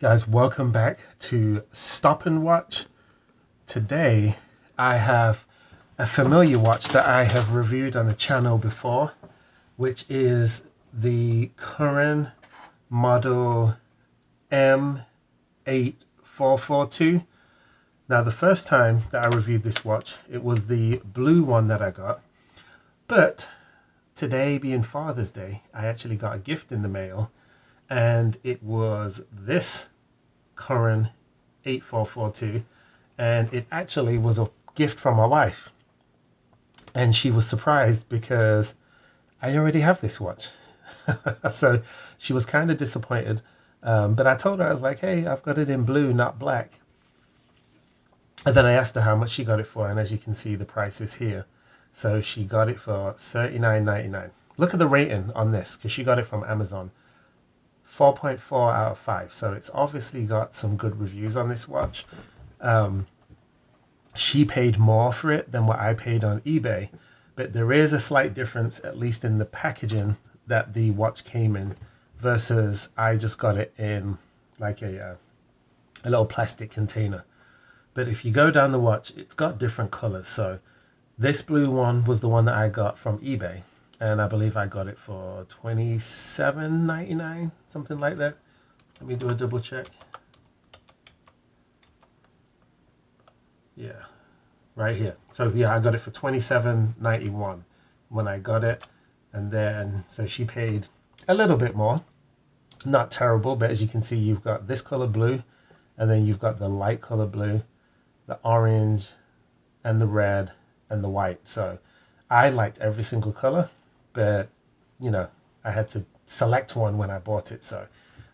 Guys, welcome back to Stop and Watch. Today I have a familiar watch that I have reviewed on the channel before, which is the Curren Model M8442. Now, the first time that I reviewed this watch, it was the blue one that I got, but today being Father's Day, I actually got a gift in the mail, and it was this Curren 8442, and it actually was a gift from my wife, and she was surprised because I already have this watch. So she was kind of disappointed, but I told her, I was like, hey, I've got it in blue, not black. And then I asked her how much she got it for, and as you can see, the price is here. So she got it for $39.99. Look at the rating on this, because she got it from Amazon. 4.4 out of 5. So it's obviously got some good reviews on this watch. She paid more for it than what I paid on eBay, but there is a slight difference, at least in the packaging that the watch came in, versus I just got it in like a little plastic container. But if you go down the watch, it's got different colors. So this blue one was the one that I got from eBay, and I believe I got it for $27.99, something like that. Let me do a double check. Yeah, right here. So yeah, I got it for $27.91 when I got it, and then so she paid a little bit more. Not terrible, but as you can see, you've got this color blue, and then you've got the light color blue, the orange, and the red, and the white. So I liked every single color, but you know, I had to select one when I bought it, so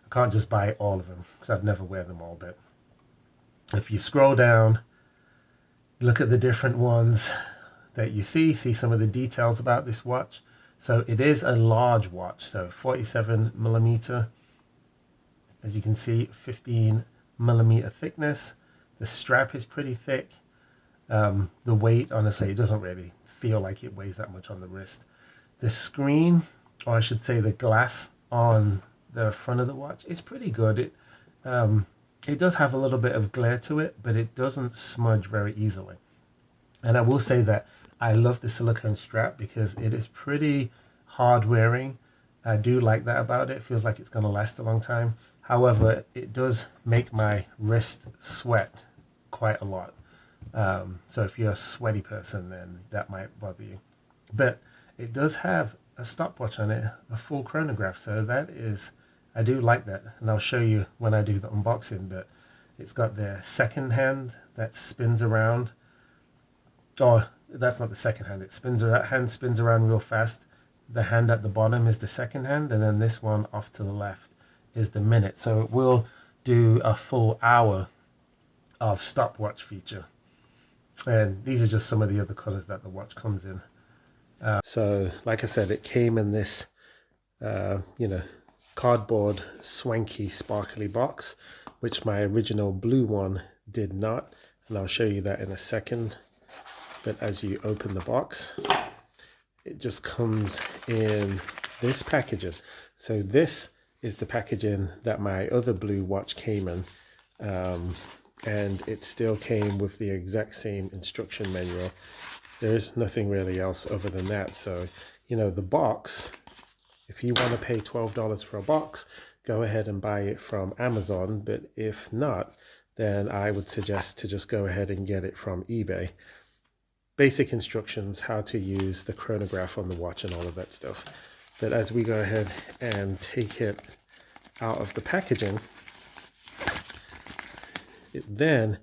I can't just buy all of them because I'd never wear them all. But if you scroll down, look at the different ones that you see some of the details about this watch. So it is a large watch, so 47 millimeter, as you can see, 15 millimeter thickness. The strap is pretty thick. The weight, honestly, it doesn't really feel like it weighs that much on the wrist. The screen, or I should say the glass on the front of the watch, is pretty good. It does have a little bit of glare to it, but it doesn't smudge very easily. And I will say that I love the silicone strap because it is pretty hard wearing. I do like that about it. It feels like it's going to last a long time. However, it does make my wrist sweat quite a lot. So if you're a sweaty person, then that might bother you. But it does have a stopwatch on it, a full chronograph. So that is, I do like that. And I'll show you when I do the unboxing. But it's got the second hand that spins around. Oh, that's not the second hand. It spins, that hand spins around real fast. The hand at the bottom is the second hand, and then this one off to the left is the minute. So it will do a full hour of stopwatch feature. And these are just some of the other colors that the watch comes in. So like I said, it came in this, cardboard, swanky, sparkly box, which my original blue one did not. And I'll show you that in a second. But as you open the box, it just comes in this packaging. So this is the packaging that my other blue watch came in. And it still came with the exact same instruction manual. There's nothing really else other than that. So, the box, if you want to pay $12 for a box, go ahead and buy it from Amazon. But if not, then I would suggest to just go ahead and get it from eBay. Basic instructions, how to use the chronograph on the watch and all of that stuff. But as we go ahead and take it out of the packaging, it then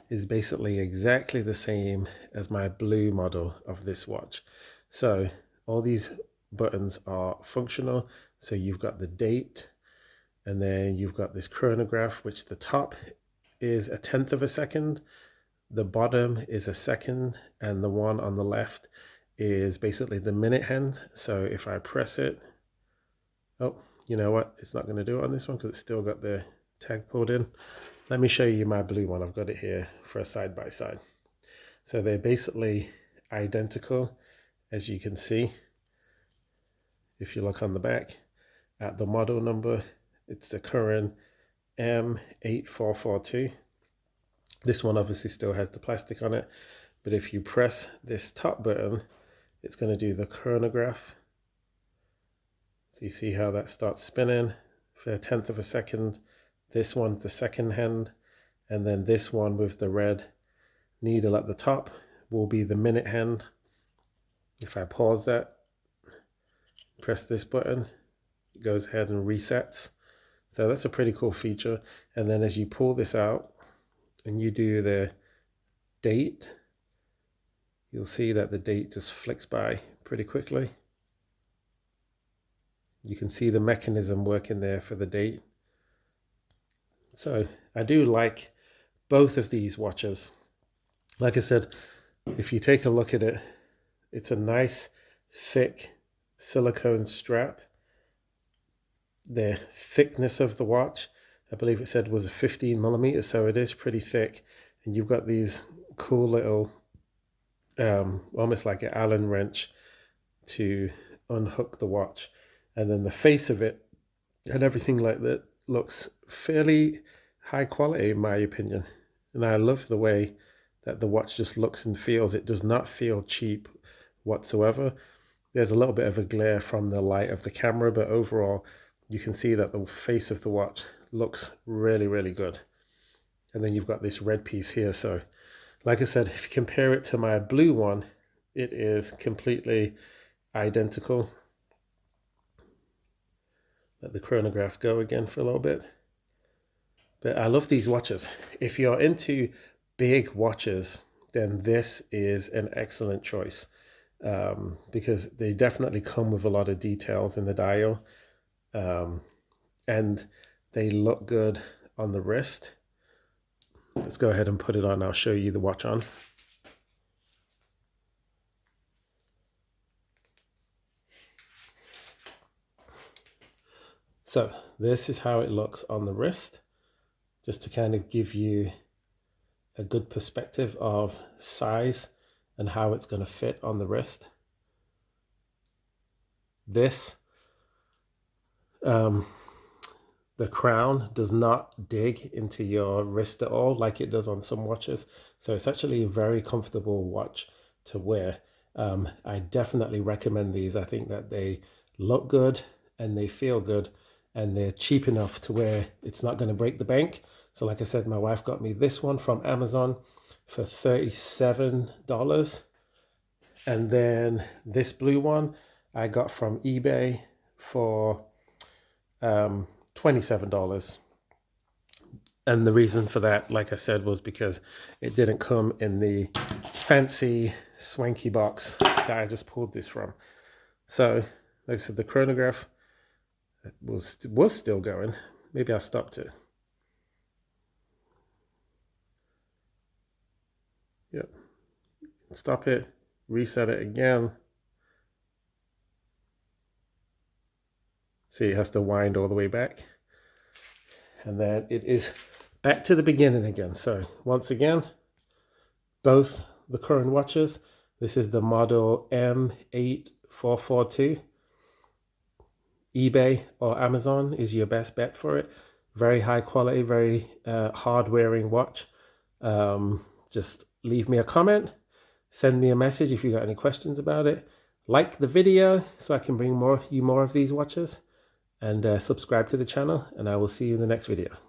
is basically exactly the same as my blue model of this watch. So all these buttons are functional. So you've got the date, and then you've got this chronograph, which the top is 1/10 of a second, the bottom is a second, and the one on the left is basically the minute hand. So if I press it, oh, you know what? It's not going to do it on this one because it's still got the tag pulled in. Let me show you my blue one. I've got it here for a side by side. So they're basically identical, as you can see. If you look on the back at the model number, it's the Curren M8442. This one obviously still has the plastic on it, but if you press this top button, it's going to do the chronograph. So you see how that starts spinning for 1/10 of a second. This one's the second hand, and then this one with the red needle at the top will be the minute hand. If I pause that, press this button, it goes ahead and resets. So that's a pretty cool feature. And then as you pull this out and you do the date, you'll see that the date just flicks by pretty quickly. You can see the mechanism working there for the date. So I do like both of these watches. Like I said, if you take a look at it, it's a nice thick silicone strap. The thickness of the watch, I believe it said, was 15 millimeters, so it is pretty thick. And you've got these cool little almost like an Allen wrench to unhook the watch, and then the face of it and everything like that looks fairly high quality in my opinion. And I love the way that the watch just looks and feels. It does not feel cheap whatsoever. There's a little bit of a glare from the light of the camera, but overall you can see that the face of the watch looks really, really good. And then you've got this red piece here. So like I said, if you compare it to my blue one, it is completely identical. Let the chronograph go again for a little bit. But I love these watches. If you're into big watches, then this is an excellent choice because they definitely come with a lot of details in the dial, and they look good on the wrist. Let's go ahead and put it on. I'll show you the watch on. So this is how it looks on the wrist, just to kind of give you a good perspective of size and how it's going to fit on the wrist. This, the crown does not dig into your wrist at all like it does on some watches. So it's actually a very comfortable watch to wear. I definitely recommend these. I think that they look good and they feel good, and they're cheap enough to where it's not going to break the bank. So like I said, my wife got me this one from Amazon for $37. And then this blue one I got from eBay for $27. And the reason for that, like I said, was because it didn't come in the fancy swanky box that I just pulled this from. So like I said, the chronograph was still going. Maybe I stopped it. Yep. Stop it, reset it again. See, it has to wind all the way back. And then it is back to the beginning again. So once again, both the Curren watches. This is the Model M8442. eBay or Amazon is your best bet for it. Very high quality, very hard wearing watch. Just leave me a comment, send me a message if you got any questions about it. Like the video so I can bring you more of these watches, and subscribe to the channel, and I will see you in the next video.